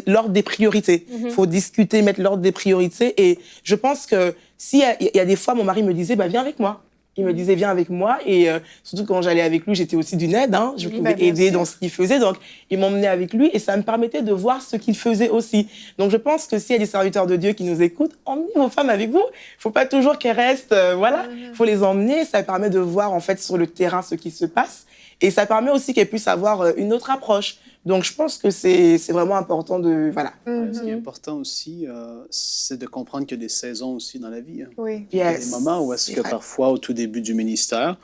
l'ordre des priorités. Il faut discuter, mettre l'ordre des priorités. Et je pense que s'il y a des fois, mon mari me disait, viens avec moi. Il me disait, viens avec moi. Et surtout, quand j'allais avec lui, j'étais aussi d'une aide. Je pouvais aider dans ce qu'il faisait. Donc, il m'emmenait avec lui et ça me permettait de voir ce qu'il faisait aussi. Donc, je pense que s'il y a des serviteurs de Dieu qui nous écoutent, emmenez vos femmes avec vous. Il ne faut pas toujours qu'elles restent. Il faut les emmener. Ça permet de voir, en fait, sur le terrain ce qui se passe. Et ça permet aussi qu'elles puissent avoir une autre approche. Donc, je pense que c'est vraiment important de... Voilà. Ce qui est important aussi, c'est de comprendre qu'il y a des saisons aussi dans la vie. Oui. Il y a des moments où est-ce que parfois, au tout début du ministère,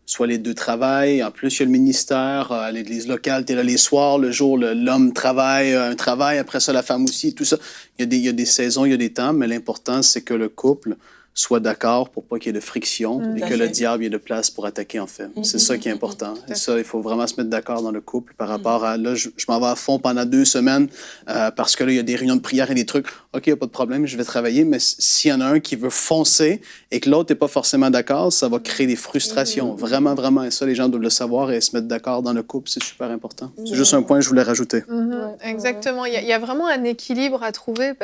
soit les deux travaillent, en plus il y a le ministère, à l'église locale, tu es là les soirs, le jour, l'homme travaille un travail, après ça la femme aussi, tout ça. Il y a des saisons, il y a des temps, mais l'important c'est que le couple soient d'accord pour pas qu'il y ait de friction et Tout à que le fait. diable ait de place pour attaquer, en fait. C'est ça qui est important. Et ça, il faut vraiment se mettre d'accord dans le couple par rapport à... Là, je m'en vais à fond pendant 2 semaines parce que là, il y a des réunions de prière et des trucs. OK, il n'y a pas de problème, je vais travailler. Mais s'il y en a un qui veut foncer et que l'autre n'est pas forcément d'accord, ça va créer des frustrations. Vraiment, vraiment. Et ça, les gens doivent le savoir et se mettre d'accord dans le couple, c'est super important. C'est juste un point que je voulais rajouter. Exactement. Il y a vraiment un équilibre à trouver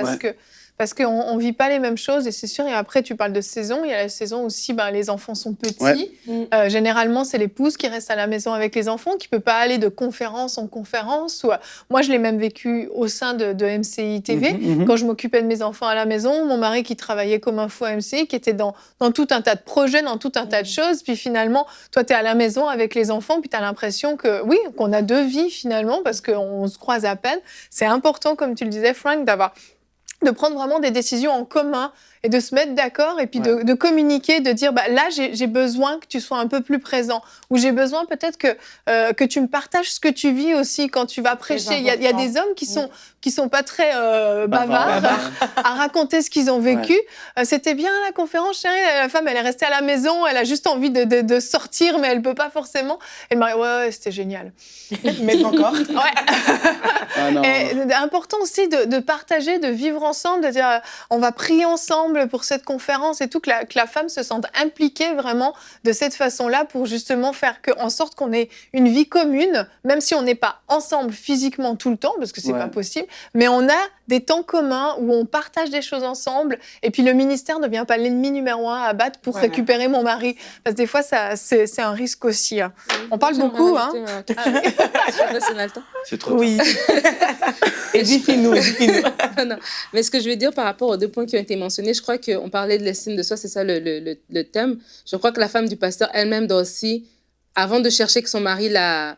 parce qu'on ne vit pas les mêmes choses et c'est sûr. Et après, tu parles de saison. Il y a la saison aussi, les enfants sont petits. Ouais. Généralement, c'est l'épouse qui reste à la maison avec les enfants, qui ne peut pas aller de conférence en conférence. Moi, je l'ai même vécu au sein de MCI TV. Quand je m'occupais de mes enfants à la maison, mon mari qui travaillait comme un fou à MCI, qui était dans tout un tas de projets, dans tout un tas de choses. Puis finalement, toi, tu es à la maison avec les enfants, puis tu as l'impression qu'on a 2 vies finalement, parce qu'on se croise à peine. C'est important, comme tu le disais, Frank, de prendre vraiment des décisions en commun et de se mettre d'accord et puis de communiquer, de dire là j'ai besoin que tu sois un peu plus présent ou j'ai besoin peut-être que tu me partages ce que tu vis aussi quand tu vas prêcher. Il y a des hommes qui sont pas très bavards à raconter ce qu'ils ont vécu. C'était bien la conférence, chérie, la femme elle est restée à la maison, elle a juste envie de sortir mais elle peut pas forcément. Et le mari ouais c'était génial. Mais encore. Et important aussi de partager, de vivre ensemble, de dire on va prier ensemble pour cette conférence et tout, que la femme se sente impliquée vraiment de cette façon-là pour justement faire en sorte qu'on ait une vie commune, même si on n'est pas ensemble physiquement tout le temps, parce que c'est pas possible, mais on a des temps communs où on partage des choses ensemble et puis le ministère ne devient pas l'ennemi numéro 1 à battre pour récupérer mon mari. Parce que des fois, c'est un risque aussi. Hein. On parle beaucoup. Hein. C'est trop Oui. Édifie-nous. Non. Mais ce que je veux dire par rapport aux 2 points qui ont été mentionnés, je crois qu'on parlait de l'estime de soi, c'est ça le thème. Je crois que la femme du pasteur elle-même doit aussi, avant de chercher que son mari la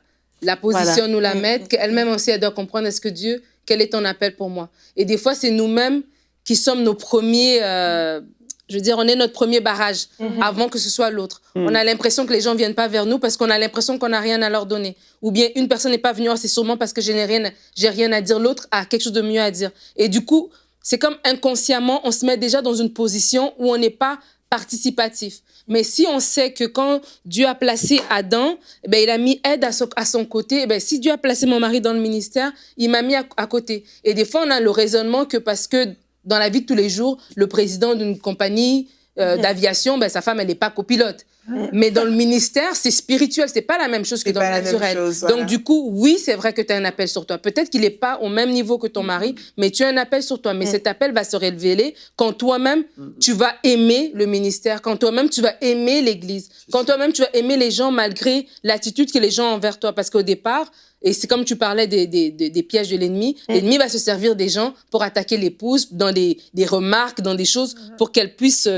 positionne ou la mette, qu'elle-même aussi elle doit comprendre est-ce que Dieu, quel est ton appel pour moi? Et des fois, c'est nous-mêmes qui sommes nos premiers... on est notre premier barrage avant que ce soit l'autre. On a l'impression que les gens ne viennent pas vers nous parce qu'on a l'impression qu'on n'a rien à leur donner. Ou bien une personne n'est pas venue, c'est sûrement parce que j'ai rien à dire. L'autre a quelque chose de mieux à dire. Et du coup, c'est comme inconsciemment, on se met déjà dans une position où on n'est pas participatif. Mais si on sait que quand Dieu a placé Adam, il a mis aide à son côté. Si Dieu a placé mon mari dans le ministère, il m'a mis à côté. Et des fois, on a le raisonnement que parce que dans la vie de tous les jours, le président d'une compagnie d'aviation, sa femme, elle n'est pas copilote. Mais dans le ministère, c'est spirituel, c'est pas la même chose que dans le naturel. Donc du coup, oui, c'est vrai que tu as un appel sur toi. Peut-être qu'il n'est pas au même niveau que ton mari, mais tu as un appel sur toi. Mais cet appel va se révéler quand toi-même, tu vas aimer le ministère, quand toi-même, tu vas aimer l'Église, quand toi-même, tu vas aimer les gens malgré l'attitude que les gens ont envers toi. Parce qu'au départ, et c'est comme tu parlais des pièges de l'ennemi, l'ennemi va se servir des gens pour attaquer l'épouse dans des remarques, dans des choses pour qu'elle puisse...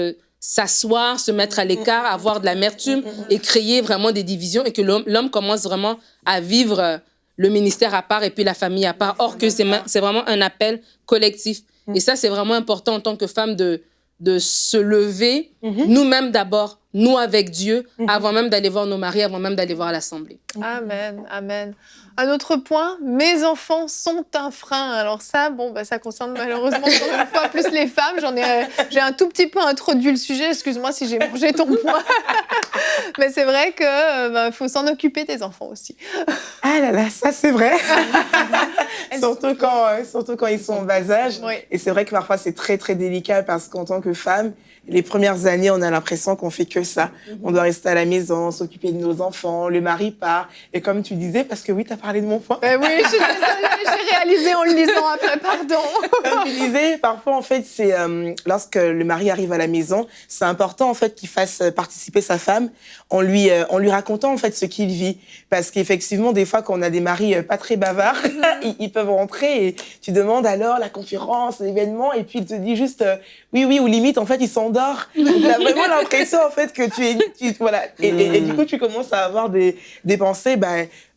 s'asseoir, se mettre à l'écart, avoir de l'amertume et créer vraiment des divisions et que l'homme commence vraiment à vivre le ministère à part et puis la famille à part. Or que c'est vraiment un appel collectif. Et ça, c'est vraiment important en tant que femme de se lever, nous-mêmes d'abord, nous avec Dieu, avant même d'aller voir nos maris, avant même d'aller voir l'Assemblée. Amen, amen. Un autre point, mes enfants sont un frein. Alors ça, ça concerne malheureusement pour une fois plus les femmes. J'ai un tout petit peu introduit le sujet. Excuse-moi si j'ai mangé ton point. Mais c'est vrai que faut s'en occuper des enfants aussi. Ah là là, ça c'est vrai. surtout quand ils sont en bas âge. Oui. Et c'est vrai que parfois c'est très très délicat parce qu'en tant que femme, les premières années, on a l'impression qu'on fait que ça. On doit rester à la maison, s'occuper de nos enfants, le mari part. Et comme tu disais, parce que oui, tu as parlé de mon point. Oui, je suis désolée, j'ai réalisé en le lisant après, pardon. Comme tu disais, parfois, en fait, c'est lorsque le mari arrive à la maison, c'est important, en fait, qu'il fasse participer sa femme en lui racontant, en fait, ce qu'il vit. Parce qu'effectivement, des fois, quand on a des maris pas très bavards, ils peuvent rentrer et tu demandes alors la conférence, l'événement, et puis il te dit juste oui, ou limite, en fait, il s'endort. Tu as vraiment l'impression, en fait, que voilà. Et du coup, tu commences à avoir des pensées,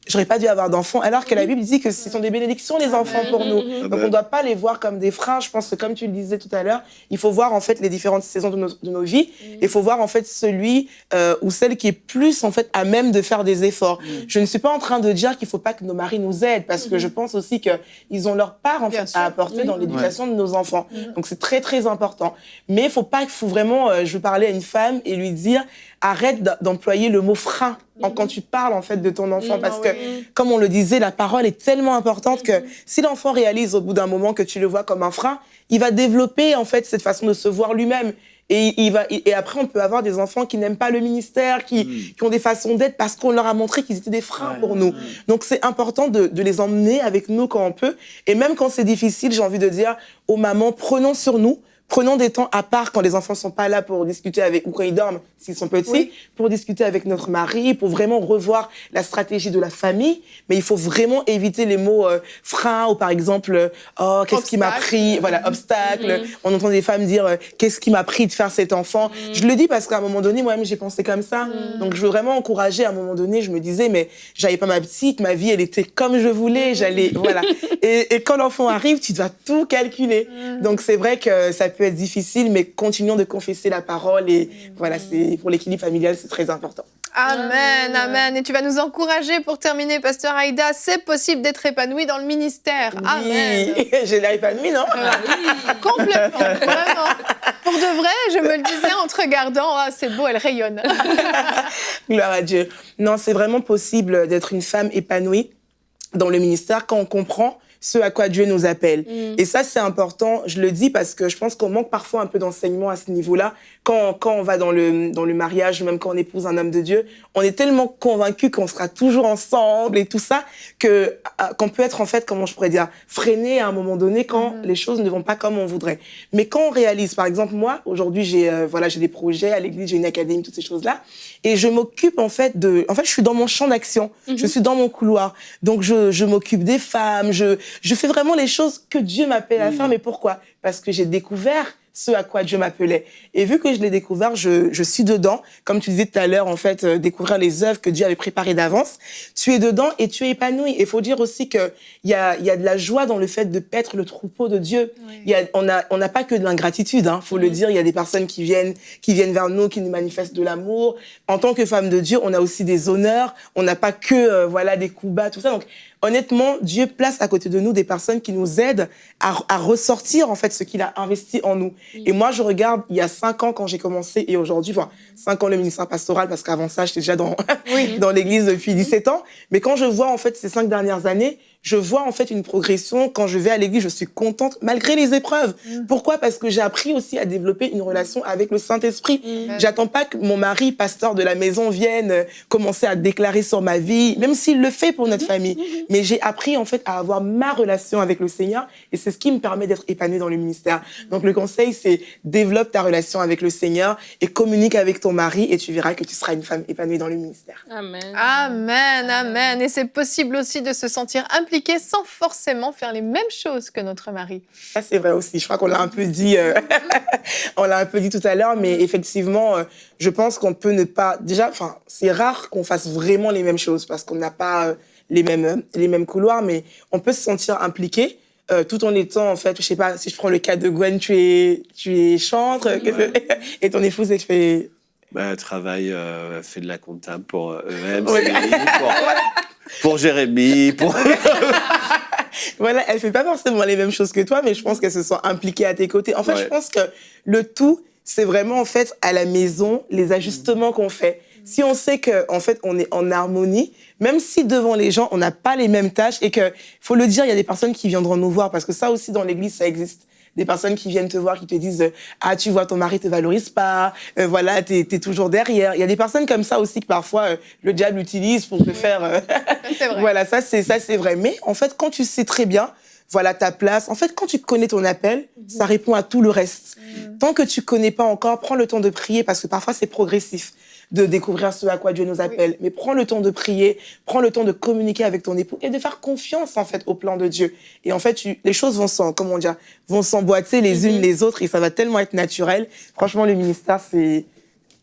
j'aurais pas dû avoir d'enfants, alors que la Bible dit que ce sont des bénédictions, les enfants, pour nous. Donc, on doit pas les voir comme des freins. Je pense que, comme tu le disais tout à l'heure, il faut voir, en fait, les différentes saisons de nos vies. Il faut voir, en fait, celui ou celle qui est plus, en fait, à même de faire des efforts. Je ne suis pas en train de dire qu'il faut pas que nos maris nous aident, parce que je pense aussi qu'ils ont leur part, en fait, à apporter dans l'éducation de nos enfants. Donc, c'est très, très important. Mais il faut vraiment, je veux parler à une femme et lui dire, arrête d'employer le mot frein quand tu parles, en fait, de ton enfant. Parce que, comme on le disait, la parole est tellement importante que si l'enfant réalise au bout d'un moment que tu le vois comme un frein, il va développer, en fait, cette façon de se voir lui-même. Et après, on peut avoir des enfants qui n'aiment pas le ministère, qui ont des façons d'être parce qu'on leur a montré qu'ils étaient des freins pour nous. Donc, c'est important de les emmener avec nous quand on peut. Et même quand c'est difficile, j'ai envie de dire aux mamans, prenons sur nous. Prenons des temps à part quand les enfants sont pas là pour discuter avec, ou quand ils dorment, s'ils sont petits, pour discuter avec notre mari, pour vraiment revoir la stratégie de la famille. Mais il faut vraiment éviter les mots frein ou par exemple, oh, qu'est-ce qui m'a pris, voilà, obstacle. On entend des femmes dire, qu'est-ce qui m'a pris de faire cet enfant. Je le dis parce qu'à un moment donné, moi-même, j'ai pensé comme ça. Donc, je veux vraiment encourager à un moment donné, je me disais, mais j'avais pas ma petite, ma vie, elle était comme je voulais, voilà. Et quand l'enfant arrive, tu dois tout calculer. Donc, c'est vrai que ça peut être difficile, mais continuons de confesser la parole et voilà, c'est pour l'équilibre familial, c'est très important. Amen, amen. Et tu vas nous encourager pour terminer, Pasteur Aïda, c'est possible d'être épanoui dans le ministère. Amen. Oui, j'ai l'air épanouie, non? Complètement, vraiment. Pour de vrai, je me le disais en te regardant, ah, c'est beau, elle rayonne. Gloire à Dieu. Non, c'est vraiment possible d'être une femme épanouie dans le ministère quand on comprend ce à quoi Dieu nous appelle. Et ça, c'est important. Je le dis parce que je pense qu'on manque parfois un peu d'enseignement à ce niveau-là. Quand on va dans le mariage, même quand on épouse un homme de Dieu, on est tellement convaincu qu'on sera toujours ensemble et tout ça, qu'on peut être, en fait, comment je pourrais dire, freiné à un moment donné quand les choses ne vont pas comme on voudrait. Mais quand on réalise, par exemple, moi, aujourd'hui, j'ai des projets à l'église, j'ai une académie, toutes ces choses-là, et je m'occupe, en fait, je suis dans mon champ d'action. Je suis dans mon couloir. Donc, je m'occupe des femmes, je fais vraiment les choses que Dieu m'appelle à faire. Mais pourquoi? Parce que j'ai découvert ce à quoi Dieu m'appelait. Et vu que je l'ai découvert, je suis dedans. Comme tu disais tout à l'heure, en fait, découvrir les œuvres que Dieu avait préparées d'avance. Tu es dedans et tu es épanoui. Et il faut dire aussi qu'il y a de la joie dans le fait de paître le troupeau de Dieu. Oui. On n'a pas que de l'ingratitude, hein, faut le dire. Il y a des personnes qui viennent vers nous, qui nous manifestent de l'amour. En tant que femme de Dieu, on a aussi des honneurs. On n'a pas que, des coups bas, tout ça. Donc, honnêtement, Dieu place à côté de nous des personnes qui nous aident à ressortir, en fait, ce qu'il a investi en nous. Et moi, je regarde, il y a 5 ans quand j'ai commencé, et aujourd'hui, 5 ans le ministère pastoral, parce qu'avant ça, j'étais déjà dans l'église depuis 17 ans. Mais quand je vois, en fait, ces 5 dernières années, je vois, en fait, une progression. Quand je vais à l'église, je suis contente, malgré les épreuves. Pourquoi? Parce que j'ai appris aussi à développer une relation avec le Saint-Esprit. J'attends pas que mon mari, pasteur de la maison, vienne commencer à déclarer sur ma vie, même s'il le fait pour notre famille. Mais j'ai appris, en fait, à avoir ma relation avec le Seigneur, et c'est ce qui me permet d'être épanouie dans le ministère. Donc, le conseil, c'est développe ta relation avec le Seigneur et communique avec ton mari, et tu verras que tu seras une femme épanouie dans le ministère. Amen. Amen, amen. Et c'est possible aussi de se sentir impliqué sans forcément faire les mêmes choses que notre mari. Ça, c'est vrai aussi. Je crois qu'on l'a un peu dit, on l'a un peu dit tout à l'heure, mais effectivement, je pense qu'on peut ne pas... Déjà, c'est rare qu'on fasse vraiment les mêmes choses parce qu'on n'a pas les mêmes couloirs, mais on peut se sentir impliqué tout en étant, en fait, je sais pas, si je prends le cas de Gwen, tu es chantre, et ton épouse, elle fait... Travaille, fait de la comptable pour EM, pour Jérémy, Voilà, elle fait pas forcément les mêmes choses que toi, mais je pense qu'elle se sent impliquée à tes côtés. En fait, je pense que le tout, c'est vraiment, en fait, à la maison, les ajustements qu'on fait. Si on sait que, en fait, on est en harmonie, même si devant les gens, on n'a pas les mêmes tâches, et que, faut le dire, il y a des personnes qui viendront nous voir, parce que ça aussi, dans l'église, ça existe. Des personnes qui viennent te voir, qui te disent « Ah, tu vois, ton mari te valorise pas, t'es toujours derrière. » Il y a des personnes comme ça aussi que parfois le diable utilise pour te faire... C'est vrai. Voilà, ça c'est vrai. Mais en fait, quand tu sais très bien, voilà ta place, en fait, quand tu connais ton appel, ça répond à tout le reste. Tant que tu connais pas encore, prends le temps de prier, parce que parfois c'est progressif de découvrir ce à quoi Dieu nous appelle. Oui. Mais prends le temps de prier, prends le temps de communiquer avec ton époux et de faire confiance, en fait, au plan de Dieu. Et en fait, les choses vont s'emboîter les unes les autres, et ça va tellement être naturel. Franchement, le ministère, c'est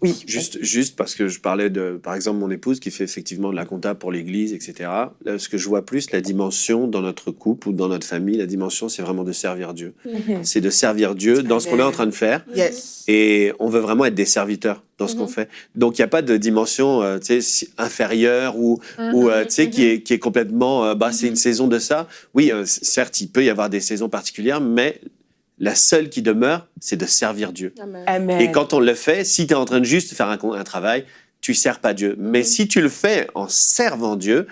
Oui. Juste parce que je parlais de, par exemple, mon épouse qui fait effectivement de la compta pour l'église, etc. Là, ce que je vois plus, la dimension dans notre couple ou dans notre famille, la dimension, c'est vraiment de servir Dieu. C'est de servir Dieu dans ce qu'on est en train de faire. Yes. Et on veut vraiment être des serviteurs dans ce qu'on fait. Donc, il n'y a pas de dimension inférieure ou qui est complètement... c'est une saison de ça. Oui, certes, il peut y avoir des saisons particulières, mais la seule qui demeure, c'est de servir Dieu. Amen. Amen. Et quand on le fait, si tu es en train de juste faire un travail, tu ne sers pas Dieu. Mais si tu le fais en servant Dieu,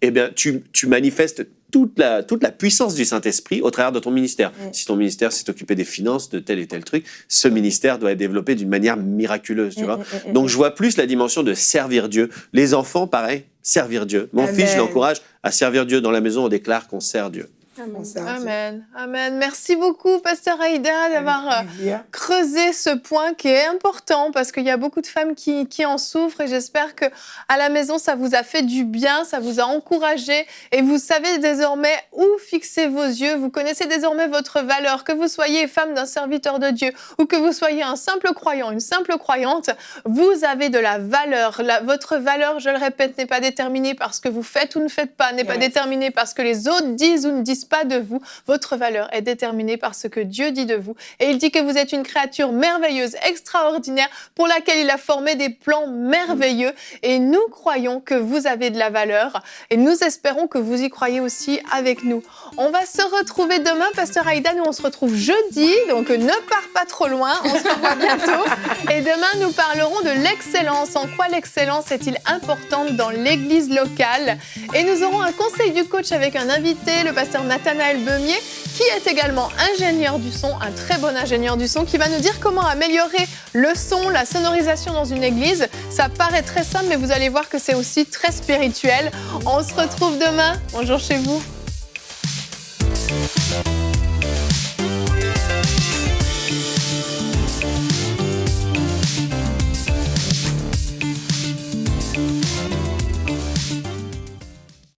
eh bien, tu manifestes toute la puissance du Saint-Esprit au travers de ton ministère. Si ton ministère s'est occupé des finances, de tel et tel truc, ce ministère doit être développé d'une manière miraculeuse, tu vois. Donc, je vois plus la dimension de servir Dieu. Les enfants, pareil, servir Dieu. Mon fils, je l'encourage à servir Dieu. Dans la maison, on déclare qu'on sert Dieu. Amen. Amen. Merci beaucoup, Pasteur Aïda, d'avoir creusé ce point qui est important parce qu'il y a beaucoup de femmes qui en souffrent et j'espère que à la maison, ça vous a fait du bien, ça vous a encouragé et vous savez désormais où fixer vos yeux. Vous connaissez désormais votre valeur, que vous soyez femme d'un serviteur de Dieu ou que vous soyez un simple croyant, une simple croyante, vous avez de la valeur. Votre valeur, je le répète, n'est pas déterminée par ce que vous faites ou ne faites pas, n'est pas déterminée par ce que les autres disent ou ne disent pas de vous. Votre valeur est déterminée par ce que Dieu dit de vous. Et il dit que vous êtes une créature merveilleuse, extraordinaire, pour laquelle il a formé des plans merveilleux. Et nous croyons que vous avez de la valeur. Et nous espérons que vous y croyez aussi avec nous. On va se retrouver demain, Pasteur Aïda. Nous, on se retrouve jeudi. Donc, ne pars pas trop loin. On se revoit bientôt. Et demain, nous parlerons de l'excellence. En quoi l'excellence est-il importante dans l'église locale? Et nous aurons un conseil du coach avec un invité, le pasteur Nathanaël Beumier, qui est également ingénieur du son, un très bon ingénieur du son, qui va nous dire comment améliorer le son, la sonorisation dans une église. Ça paraît très simple, mais vous allez voir que c'est aussi très spirituel. On se retrouve demain. Bonjour chez vous.